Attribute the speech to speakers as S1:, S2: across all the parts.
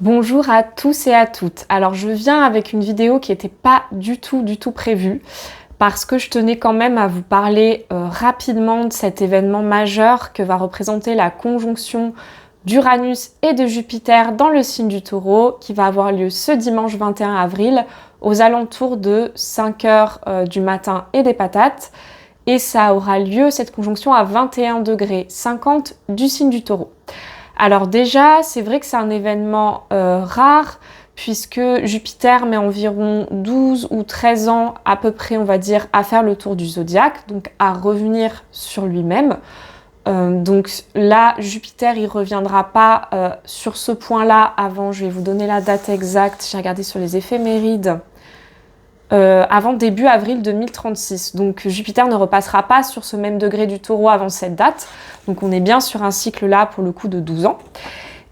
S1: Bonjour à tous et à toutes. Alors je viens avec une vidéo qui n'était pas du tout prévue parce que je tenais quand même à vous parler rapidement de cet événement majeur que va représenter la conjonction d'Uranus et de Jupiter dans le signe du Taureau qui va avoir lieu ce dimanche 21 avril aux alentours de 5h du matin et des patates. Et ça aura lieu, cette conjonction, à 21°50 du signe du Taureau. Alors déjà, c'est vrai que c'est un événement rare, puisque Jupiter met environ 12 ou 13 ans à peu près, on va dire, à faire le tour du zodiaque, donc à revenir sur lui-même. Donc là, Jupiter, il reviendra pas sur ce point-là avant, je vais vous donner la date exacte, j'ai regardé sur les éphémérides, avant début avril 2036. Donc Jupiter ne repassera pas sur ce même degré du Taureau avant cette date. Donc on est bien sur un cycle là pour le coup de 12 ans.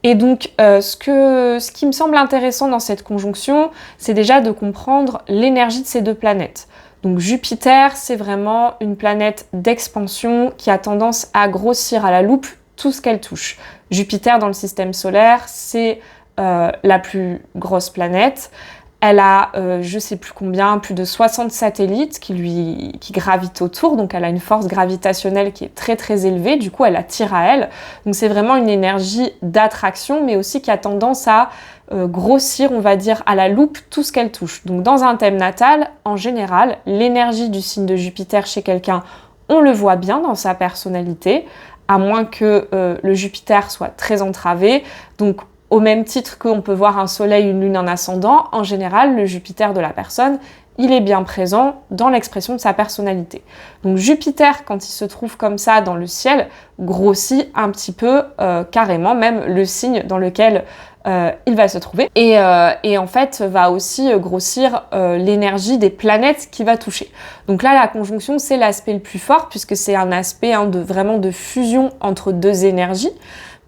S1: Et donc ce qui me semble intéressant dans cette conjonction, c'est déjà de comprendre l'énergie de ces deux planètes. Donc Jupiter, c'est vraiment une planète d'expansion qui a tendance à grossir à la loupe tout ce qu'elle touche. Jupiter dans le système solaire, c'est la plus grosse planète. Elle a, je sais plus combien, plus de 60 satellites qui gravitent autour. Donc elle a une force gravitationnelle qui est très élevée. Du coup, elle attire à elle. Donc c'est vraiment une énergie d'attraction, mais aussi qui a tendance à grossir, on va dire, à la loupe tout ce qu'elle touche. Donc dans un thème natal, en général, l'énergie du signe de Jupiter chez quelqu'un, on le voit bien dans sa personnalité, à moins que le Jupiter soit très entravé. Donc au même titre qu'on peut voir un soleil, une lune, un ascendant, en général, le Jupiter de la personne, il est bien présent dans l'expression de sa personnalité. Donc Jupiter, quand il se trouve comme ça dans le ciel, grossit un petit peu, carrément, même le signe dans lequel il va se trouver. Et en fait, va aussi grossir l'énergie des planètes qu'il va toucher. Donc là, la conjonction, c'est l'aspect le plus fort, puisque c'est un aspect vraiment de fusion entre deux énergies.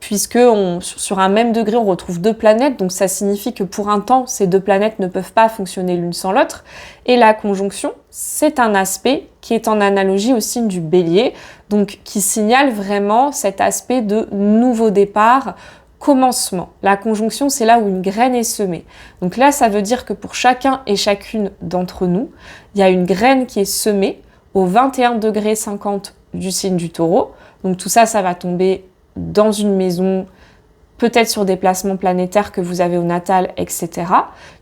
S1: Puisque sur un même degré, on retrouve deux planètes, donc ça signifie que pour un temps, ces deux planètes ne peuvent pas fonctionner l'une sans l'autre. Et la conjonction, c'est un aspect qui est en analogie au signe du Bélier, donc qui signale vraiment cet aspect de nouveau départ, commencement. La conjonction, c'est là où une graine est semée. Donc là, ça veut dire que pour chacun et chacune d'entre nous, il y a une graine qui est semée au 21°50 du signe du Taureau. Donc tout ça, ça va tomber dans une maison, peut-être sur des placements planétaires que vous avez au natal, etc.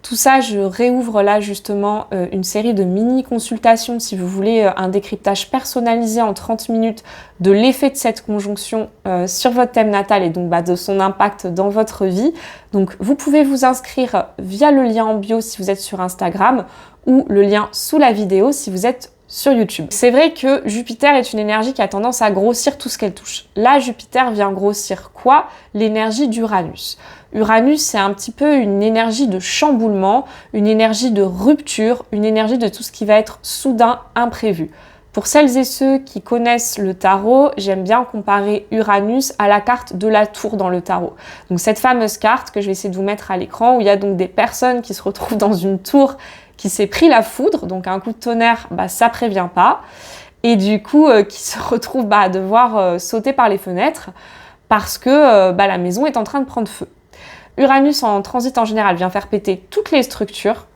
S1: Tout ça, je réouvre là justement une série de mini-consultations si vous voulez un décryptage personnalisé en 30 minutes de l'effet de cette conjonction sur votre thème natal et donc de son impact dans votre vie. Donc vous pouvez vous inscrire via le lien en bio si vous êtes sur Instagram ou le lien sous la vidéo si vous êtes sur YouTube. C'est vrai que Jupiter est une énergie qui a tendance à grossir tout ce qu'elle touche. Là, Jupiter vient grossir quoi? L'énergie d'Uranus. Uranus, c'est un petit peu une énergie de chamboulement, une énergie de rupture, une énergie de tout ce qui va être soudain, imprévu. Pour celles et ceux qui connaissent le tarot, j'aime bien comparer Uranus à la carte de la tour dans le tarot. Donc cette fameuse carte que je vais essayer de vous mettre à l'écran où il y a donc des personnes qui se retrouvent dans une tour qui s'est pris la foudre, donc un coup de tonnerre, ça prévient pas, et du coup qui se retrouvent à devoir sauter par les fenêtres parce que la maison est en train de prendre feu. Uranus en transit en général vient faire péter toutes les structures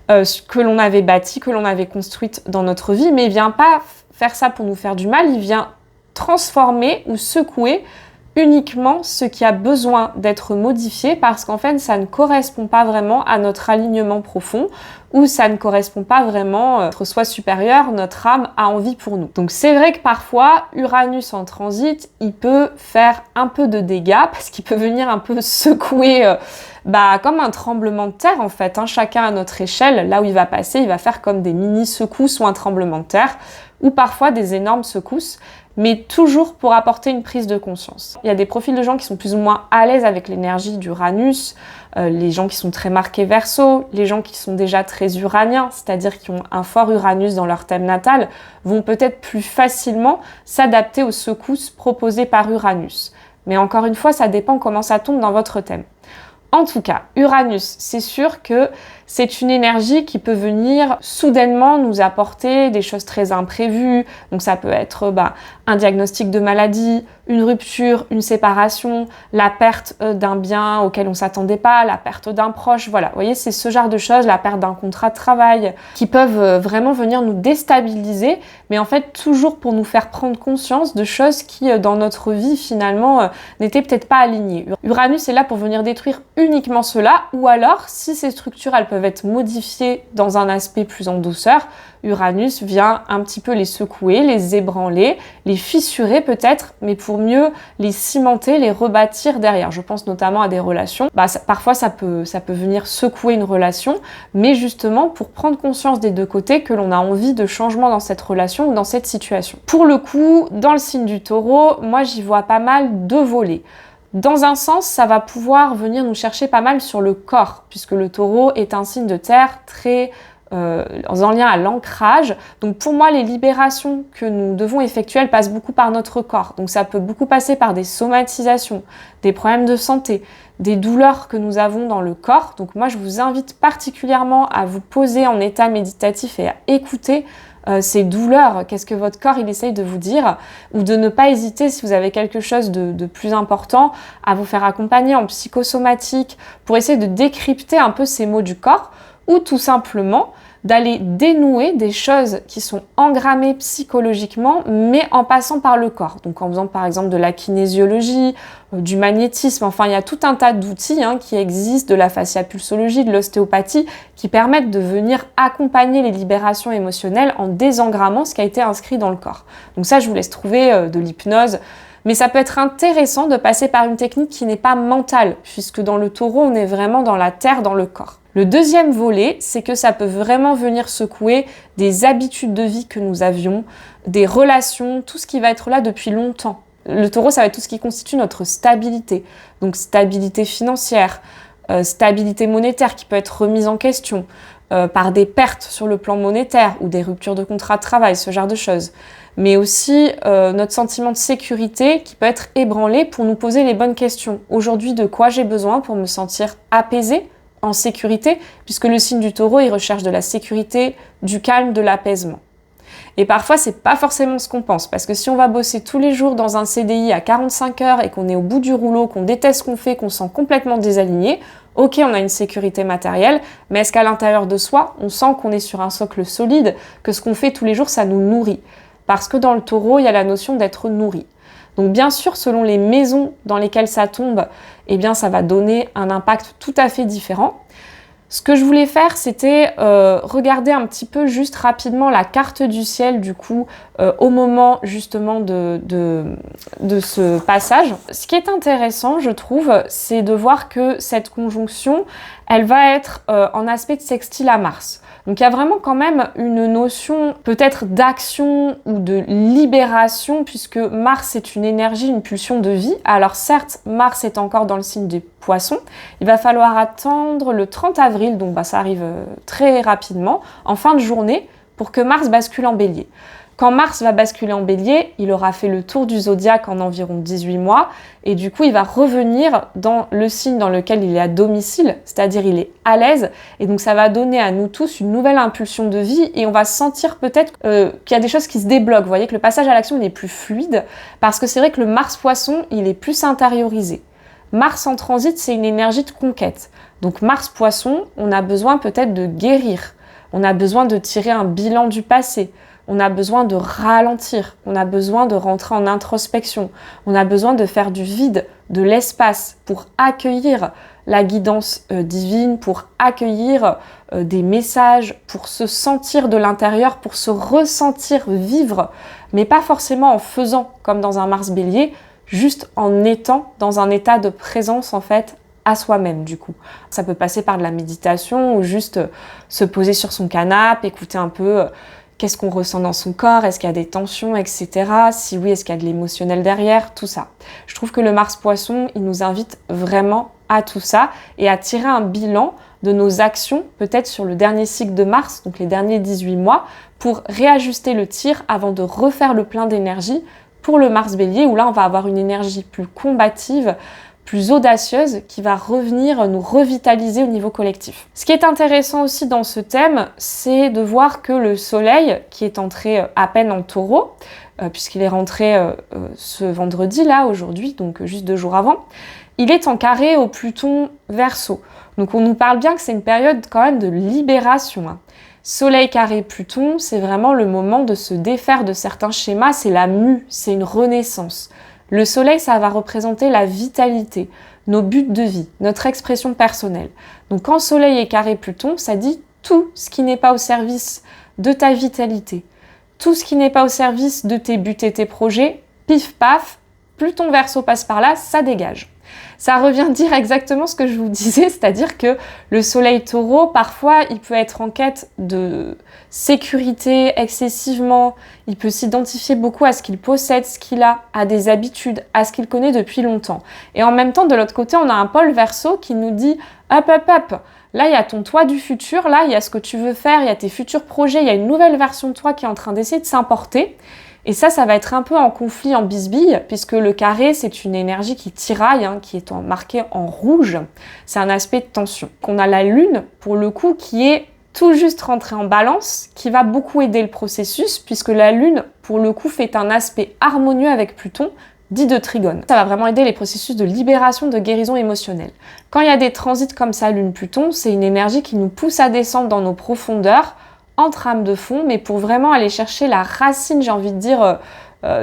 S1: que l'on avait bâties, que l'on avait construites dans notre vie, mais il vient pas faire ça pour nous faire du mal, il vient transformer ou secouer uniquement ce qui a besoin d'être modifié parce qu'en fait ça ne correspond pas vraiment à notre alignement profond ou ça ne correspond pas vraiment à notre soi supérieur, notre âme a envie pour nous. Donc c'est vrai que parfois Uranus en transit, il peut faire un peu de dégâts parce qu'il peut venir un peu secouer comme un tremblement de terre en fait, chacun à notre échelle, là où il va passer, il va faire comme des mini secousses ou un tremblement de terre ou parfois des énormes secousses, mais toujours pour apporter une prise de conscience. Il y a des profils de gens qui sont plus ou moins à l'aise avec l'énergie d'Uranus, les gens qui sont très marqués Verseau, les gens qui sont déjà très uraniens, c'est-à-dire qui ont un fort Uranus dans leur thème natal, vont peut-être plus facilement s'adapter aux secousses proposées par Uranus. Mais encore une fois, ça dépend comment ça tombe dans votre thème. En tout cas, Uranus, c'est sûr que c'est une énergie qui peut venir soudainement nous apporter des choses très imprévues. Donc ça peut être un diagnostic de maladie, une rupture, une séparation, la perte d'un bien auquel on ne s'attendait pas, la perte d'un proche. Voilà, vous voyez, c'est ce genre de choses, la perte d'un contrat de travail, qui peuvent vraiment venir nous déstabiliser, mais en fait toujours pour nous faire prendre conscience de choses qui, dans notre vie, finalement, n'étaient peut-être pas alignées. Uranus est là pour venir détruire uniquement cela, ou alors, si ces structures, elles peuvent être modifiées dans un aspect plus en douceur, Uranus vient un petit peu les secouer, les ébranler, les fissurer peut-être, mais pour mieux les cimenter, les rebâtir derrière. Je pense notamment à des relations. Parfois, ça peut venir secouer une relation, mais justement pour prendre conscience des deux côtés que l'on a envie de changement dans cette relation ou dans cette situation. Pour le coup, dans le signe du Taureau, moi j'y vois pas mal de volets. Dans un sens, ça va pouvoir venir nous chercher pas mal sur le corps, puisque le Taureau est un signe de terre très en lien à l'ancrage. Donc pour moi, les libérations que nous devons effectuer, elles passent beaucoup par notre corps. Donc ça peut beaucoup passer par des somatisations, des problèmes de santé, des douleurs que nous avons dans le corps. Donc moi, je vous invite particulièrement à vous poser en état méditatif et à écouter ces douleurs, qu'est-ce que votre corps il essaye de vous dire, ou de ne pas hésiter, si vous avez quelque chose de plus important, à vous faire accompagner en psychosomatique pour essayer de décrypter un peu ces mots du corps, ou tout simplement d'aller dénouer des choses qui sont engrammées psychologiquement, mais en passant par le corps. Donc en faisant par exemple de la kinésiologie, du magnétisme, enfin il y a tout un tas d'outils qui existent, de la fasciapulsologie, de l'ostéopathie, qui permettent de venir accompagner les libérations émotionnelles en désengrammant ce qui a été inscrit dans le corps. Donc ça, je vous laisse trouver de l'hypnose. Mais ça peut être intéressant de passer par une technique qui n'est pas mentale, puisque dans le Taureau, on est vraiment dans la terre, dans le corps. Le deuxième volet, c'est que ça peut vraiment venir secouer des habitudes de vie que nous avions, des relations, tout ce qui va être là depuis longtemps. Le Taureau, ça va être tout ce qui constitue notre stabilité. Donc stabilité financière, stabilité monétaire qui peut être remise en question par des pertes sur le plan monétaire ou des ruptures de contrat de travail, ce genre de choses. Mais aussi notre sentiment de sécurité qui peut être ébranlé pour nous poser les bonnes questions. Aujourd'hui, de quoi j'ai besoin pour me sentir apaisée, en sécurité, puisque le signe du Taureau, il recherche de la sécurité, du calme, de l'apaisement. Et parfois, c'est pas forcément ce qu'on pense, parce que si on va bosser tous les jours dans un CDI à 45 heures et qu'on est au bout du rouleau, qu'on déteste ce qu'on fait, qu'on se sent complètement désaligné, ok, on a une sécurité matérielle, mais est-ce qu'à l'intérieur de soi, on sent qu'on est sur un socle solide, que ce qu'on fait tous les jours, ça nous nourrit? Parce que dans le Taureau, il y a la notion d'être nourri. Donc bien sûr, selon les maisons dans lesquelles ça tombe, eh bien ça va donner un impact tout à fait différent. Ce que je voulais faire, c'était regarder un petit peu juste rapidement la carte du ciel, du coup, au moment justement de ce passage. Ce qui est intéressant, je trouve, c'est de voir que cette conjonction, elle va être en aspect de sextile à Mars. Donc il y a vraiment quand même une notion peut-être d'action ou de libération, puisque Mars est une énergie, une pulsion de vie. Alors certes, Mars est encore dans le signe des Poissons. Il va falloir attendre le 30 avril, donc ça arrive très rapidement, en fin de journée, pour que Mars bascule en Bélier. Quand Mars va basculer en Bélier, il aura fait le tour du zodiaque en environ 18 mois et du coup, il va revenir dans le signe dans lequel il est à domicile, c'est-à-dire il est à l'aise et donc ça va donner à nous tous une nouvelle impulsion de vie et on va sentir peut-être qu'il y a des choses qui se débloquent. Vous voyez que le passage à l'action, il est plus fluide parce que c'est vrai que le Mars-Poisson, il est plus intériorisé. Mars en transit, c'est une énergie de conquête. Donc Mars-Poisson, on a besoin peut-être de guérir, on a besoin de tirer un bilan du passé. On a besoin de ralentir, on a besoin de rentrer en introspection, on a besoin de faire du vide, de l'espace pour accueillir la guidance divine, pour accueillir des messages, pour se sentir de l'intérieur, pour se ressentir vivre, mais pas forcément en faisant comme dans un Mars Bélier, juste en étant dans un état de présence en fait à soi-même du coup. Ça peut passer par de la méditation ou juste se poser sur son canapé, écouter un peu qu'est-ce qu'on ressent dans son corps, est-ce qu'il y a des tensions, etc. Si oui, est-ce qu'il y a de l'émotionnel derrière, tout ça. Je trouve que le Mars-Poisson, il nous invite vraiment à tout ça et à tirer un bilan de nos actions, peut-être sur le dernier cycle de Mars, donc les derniers 18 mois, pour réajuster le tir avant de refaire le plein d'énergie pour le Mars Bélier, où là, on va avoir une énergie plus combative, plus audacieuse qui va revenir nous revitaliser au niveau collectif. Ce qui est intéressant aussi dans ce thème, c'est de voir que le soleil, qui est entré à peine en taureau, puisqu'il est rentré ce vendredi-là, aujourd'hui, donc juste 2 jours avant, il est en carré au Pluton Verseau. Donc on nous parle bien que c'est une période quand même de libération, hein. Soleil carré Pluton, c'est vraiment le moment de se défaire de certains schémas, c'est la mue, c'est une renaissance. Le soleil, ça va représenter la vitalité, nos buts de vie, notre expression personnelle. Donc quand soleil est carré Pluton, ça dit tout ce qui n'est pas au service de ta vitalité, tout ce qui n'est pas au service de tes buts et tes projets, pif paf, Pluton Verseau passe par là, ça dégage. Ça revient dire exactement ce que je vous disais, c'est-à-dire que le soleil taureau, parfois, il peut être en quête de sécurité excessivement, il peut s'identifier beaucoup à ce qu'il possède, ce qu'il a, à des habitudes, à ce qu'il connaît depuis longtemps. Et en même temps, de l'autre côté, on a un pôle Verseau qui nous dit « hop, hop, hop ». Là, il y a ton toi du futur, là, il y a ce que tu veux faire, il y a tes futurs projets, il y a une nouvelle version de toi qui est en train d'essayer de s'importer. Et ça va être un peu en conflit, en bisbille, puisque le carré, c'est une énergie qui tiraille, hein, qui est marquée en rouge. C'est un aspect de tension. On a la lune, pour le coup, qui est tout juste rentrée en balance, qui va beaucoup aider le processus, puisque la lune, pour le coup, fait un aspect harmonieux avec Pluton, dit de trigone. Ça va vraiment aider les processus de libération, de guérison émotionnelle. Quand il y a des transits comme ça, Lune-Pluton, c'est une énergie qui nous pousse à descendre dans nos profondeurs, en trame de fond, mais pour vraiment aller chercher la racine, j'ai envie de dire,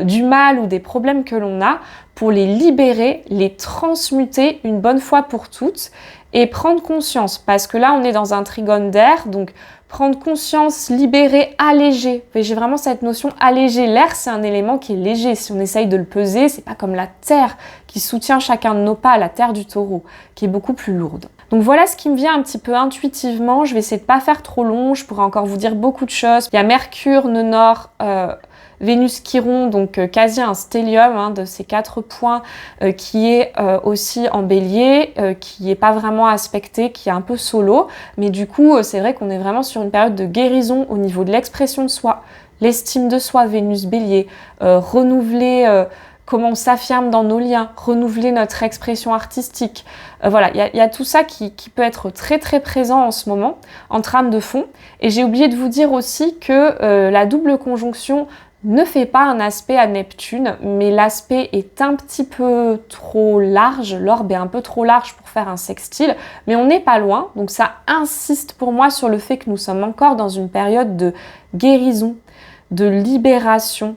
S1: du mal ou des problèmes que l'on a, pour les libérer, les transmuter une bonne fois pour toutes et prendre conscience, parce que là on est dans un trigone d'air, donc prendre conscience, libérer, alléger. J'ai vraiment cette notion alléger. L'air, c'est un élément qui est léger. Si on essaye de le peser, c'est pas comme la terre qui soutient chacun de nos pas, la terre du taureau, qui est beaucoup plus lourde. Donc voilà ce qui me vient un petit peu intuitivement. Je vais essayer de pas faire trop long. Je pourrais encore vous dire beaucoup de choses. Il y a Mercure, nœud nord, Vénus Chiron, donc quasi un stellium, hein, de ces 4 points, qui est aussi en bélier, qui n'est pas vraiment aspecté, qui est un peu solo. Mais du coup, c'est vrai qu'on est vraiment sur une période de guérison au niveau de l'expression de soi, l'estime de soi, Vénus bélier, renouveler comment on s'affirme dans nos liens, renouveler notre expression artistique. Voilà, il y a tout ça qui peut être très très présent en ce moment, en trame de fond. Et j'ai oublié de vous dire aussi que la double conjonction ne fait pas un aspect à Neptune, mais l'aspect est un petit peu trop large, l'orbe est un peu trop large pour faire un sextile, mais on n'est pas loin, donc ça insiste pour moi sur le fait que nous sommes encore dans une période de guérison, de libération,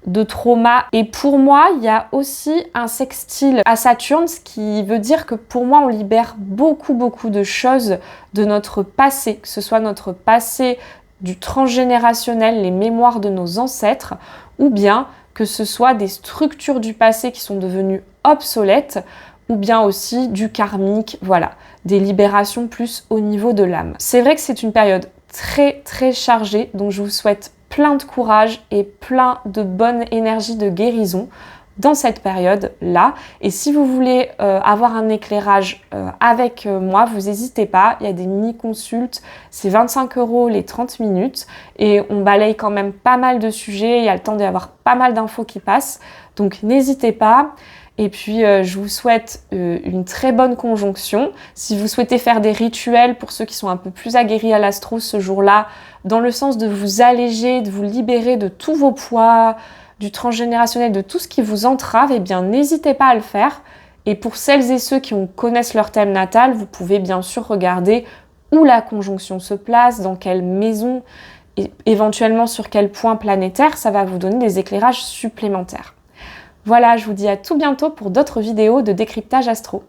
S1: de trauma. Et pour moi, il y a aussi un sextile à Saturne, ce qui veut dire que pour moi, on libère beaucoup de choses de notre passé, que ce soit notre passé du transgénérationnel, les mémoires de nos ancêtres, ou bien que ce soit des structures du passé qui sont devenues obsolètes, ou bien aussi du karmique, voilà, des libérations plus au niveau de l'âme. C'est vrai que c'est une période très très chargée, donc je vous souhaite plein de courage et plein de bonne énergie de guérison dans cette période-là. Et si vous voulez avoir un éclairage avec moi, vous n'hésitez pas, il y a des mini-consultes, c'est 25 € les 30 minutes et on balaye quand même pas mal de sujets, il y a le temps d'y avoir pas mal d'infos qui passent, donc n'hésitez pas. Et puis, je vous souhaite une très bonne conjonction. Si vous souhaitez faire des rituels pour ceux qui sont un peu plus aguerris à l'astro ce jour-là, dans le sens de vous alléger, de vous libérer de tous vos poids, du transgénérationnel, de tout ce qui vous entrave, eh bien, n'hésitez pas à le faire. Et pour celles et ceux qui connaissent leur thème natal, vous pouvez bien sûr regarder où la conjonction se place, dans quelle maison, et éventuellement sur quel point planétaire, ça va vous donner des éclairages supplémentaires. Voilà, je vous dis à tout bientôt pour d'autres vidéos de décryptage astro.